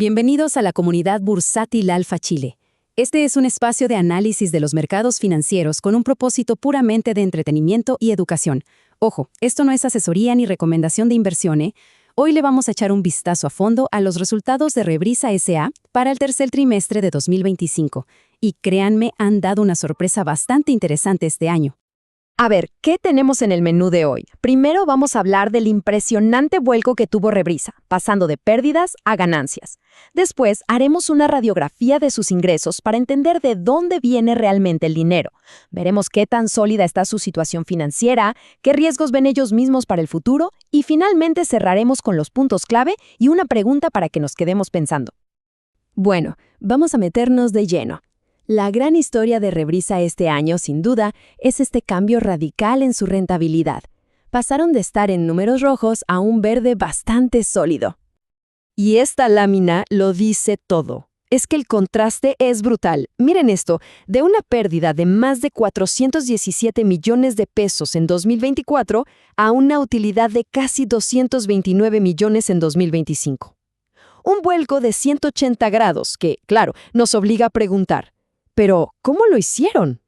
Bienvenidos a la comunidad Bursátil Alfa Chile. Este es un espacio de análisis de los mercados financieros con un propósito puramente de entretenimiento y educación. Ojo, esto no es asesoría ni recomendación de inversión, ¿eh? Hoy le vamos a echar un vistazo a fondo a los resultados de Rebrisa S.A. para el tercer trimestre de 2025. Y créanme, han dado una sorpresa bastante interesante este año. A ver, ¿qué tenemos en el menú de hoy? Primero vamos a hablar del impresionante vuelco que tuvo Rebrisa, pasando de pérdidas a ganancias. Después haremos una radiografía de sus ingresos para entender de dónde viene realmente el dinero. Veremos qué tan sólida está su situación financiera, qué riesgos ven ellos mismos para el futuro y finalmente cerraremos con los puntos clave y una pregunta para que nos quedemos pensando. Bueno, vamos a meternos de lleno. La gran historia de Rebrisa este año, sin duda, es este cambio radical en su rentabilidad. Pasaron de estar en números rojos a un verde bastante sólido. Y esta lámina lo dice todo. Es que el contraste es brutal. Miren esto, de una pérdida de más de 417 millones de pesos en 2024 a una utilidad de casi 229 millones en 2025. Un vuelco de 180 grados que, claro, nos obliga a preguntar, ¿pero cómo lo hicieron?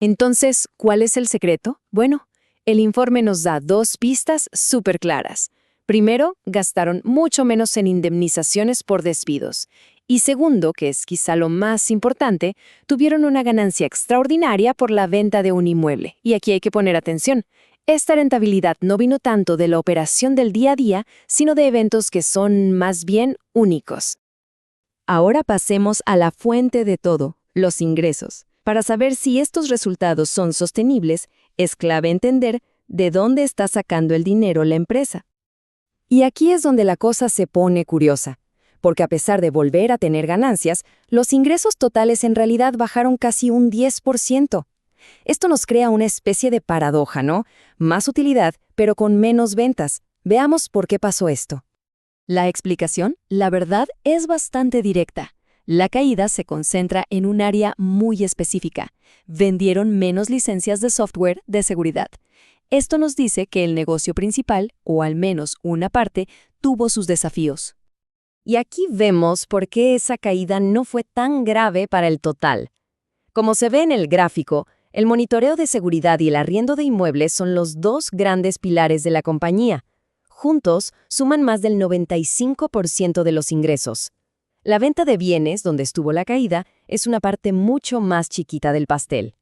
Entonces, ¿cuál es el secreto? Bueno, el informe nos da dos pistas súper claras. Primero, gastaron mucho menos en indemnizaciones por despidos. Y segundo, que es quizá lo más importante, tuvieron una ganancia extraordinaria por la venta de un inmueble. Y aquí hay que poner atención. Esta rentabilidad no vino tanto de la operación del día a día, sino de eventos que son más bien únicos. Ahora pasemos a la fuente de todo, los ingresos. Para saber si estos resultados son sostenibles, es clave entender de dónde está sacando el dinero la empresa. Y aquí es donde la cosa se pone curiosa, porque a pesar de volver a tener ganancias, los ingresos totales en realidad bajaron casi un 10%. Esto nos crea una especie de paradoja, ¿no? Más utilidad, pero con menos ventas. Veamos por qué pasó esto. La explicación, la verdad, es bastante directa. La caída se concentra en un área muy específica. Vendieron menos licencias de software de seguridad. Esto nos dice que el negocio principal, o al menos una parte, tuvo sus desafíos. Y aquí vemos por qué esa caída no fue tan grave para el total. Como se ve en el gráfico, el monitoreo de seguridad y el arriendo de inmuebles son los dos grandes pilares de la compañía. Juntos, suman más del 95% de los ingresos. La venta de bienes, donde estuvo la caída, es una parte mucho más chiquita del pastel.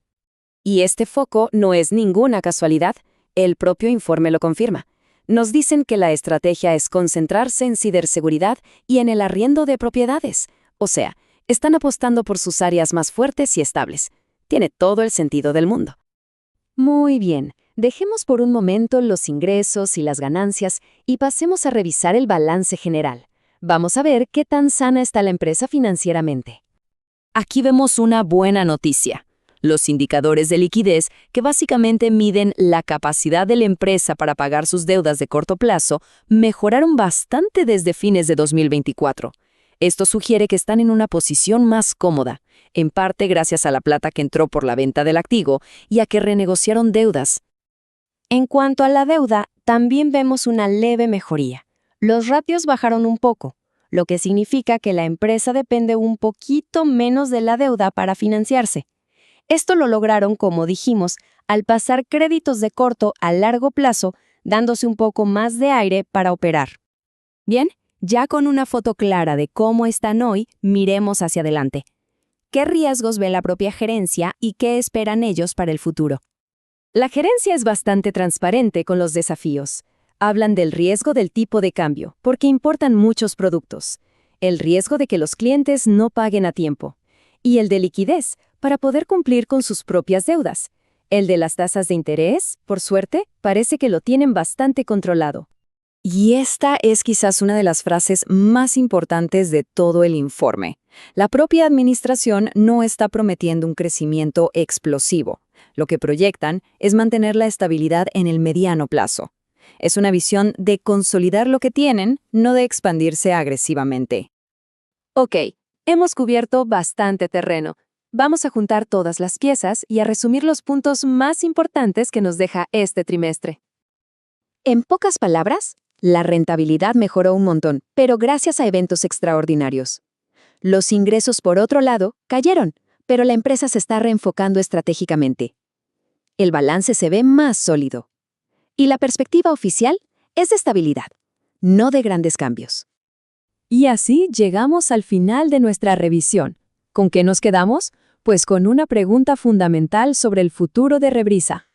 Y este foco no es ninguna casualidad, el propio informe lo confirma. Nos dicen que la estrategia es concentrarse en ciberseguridad y en el arriendo de propiedades. O sea, están apostando por sus áreas más fuertes y estables. Tiene todo el sentido del mundo. Muy bien, dejemos por un momento los ingresos y las ganancias y pasemos a revisar el balance general. Vamos a ver qué tan sana está la empresa financieramente. Aquí vemos una buena noticia. Los indicadores de liquidez, que básicamente miden la capacidad de la empresa para pagar sus deudas de corto plazo, mejoraron bastante desde fines de 2024. Esto sugiere que están en una posición más cómoda, en parte gracias a la plata que entró por la venta del activo y a que renegociaron deudas. En cuanto a la deuda, también vemos una leve mejoría. Los ratios bajaron un poco, lo que significa que la empresa depende un poquito menos de la deuda para financiarse. Esto lo lograron, como dijimos, al pasar créditos de corto a largo plazo, dándose un poco más de aire para operar. Bien, ya con una foto clara de cómo están hoy, miremos hacia adelante. ¿Qué riesgos ve la propia gerencia y qué esperan ellos para el futuro? La gerencia es bastante transparente con los desafíos. Hablan del riesgo del tipo de cambio, porque importan muchos productos. El riesgo de que los clientes no paguen a tiempo. Y el de liquidez, para poder cumplir con sus propias deudas. El de las tasas de interés, por suerte, parece que lo tienen bastante controlado. Y esta es quizás una de las frases más importantes de todo el informe. La propia administración no está prometiendo un crecimiento explosivo. Lo que proyectan es mantener la estabilidad en el mediano plazo. Es una visión de consolidar lo que tienen, no de expandirse agresivamente. Ok, hemos cubierto bastante terreno. Vamos a juntar todas las piezas y a resumir los puntos más importantes que nos deja este trimestre. En pocas palabras, La rentabilidad mejoró un montón, pero gracias a eventos extraordinarios. Los ingresos, por otro lado, cayeron, pero la empresa se está reenfocando estratégicamente. El balance se ve más sólido. Y la perspectiva oficial es de estabilidad, no de grandes cambios. Y así llegamos al final de nuestra revisión. ¿Con qué nos quedamos? Pues con una pregunta fundamental sobre el futuro de Rebrisa.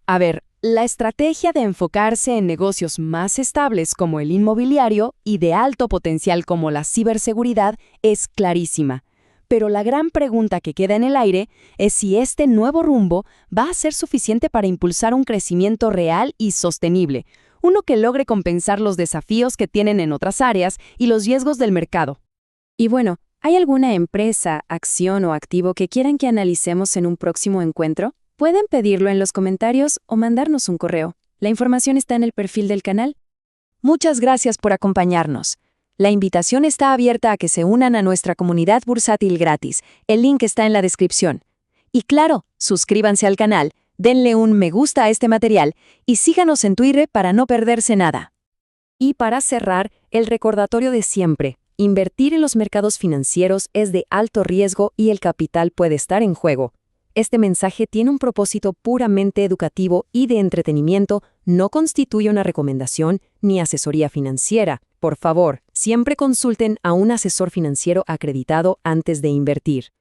A ver, la estrategia de enfocarse en negocios más estables como el inmobiliario y de alto potencial como la ciberseguridad es clarísima. Pero la gran pregunta que queda en el aire es si este nuevo rumbo va a ser suficiente para impulsar un crecimiento real y sostenible, uno que logre compensar los desafíos que tienen en otras áreas y los riesgos del mercado. Y bueno, ¿hay alguna empresa, acción o activo que quieran que analicemos en un próximo encuentro? Pueden pedirlo en los comentarios o mandarnos un correo. La información está en el perfil del canal. Muchas gracias por acompañarnos. La invitación está abierta a que se unan a nuestra comunidad bursátil gratis. El link está en la descripción. Y claro, suscríbanse al canal, denle un me gusta a este material y síganos en Twitter para no perderse nada. Y para cerrar, el recordatorio de siempre. Invertir en los mercados financieros es de alto riesgo y el capital puede estar en juego. Este mensaje tiene un propósito puramente educativo y de entretenimiento, no constituye una recomendación ni asesoría financiera. Por favor, siempre consulten a un asesor financiero acreditado antes de invertir.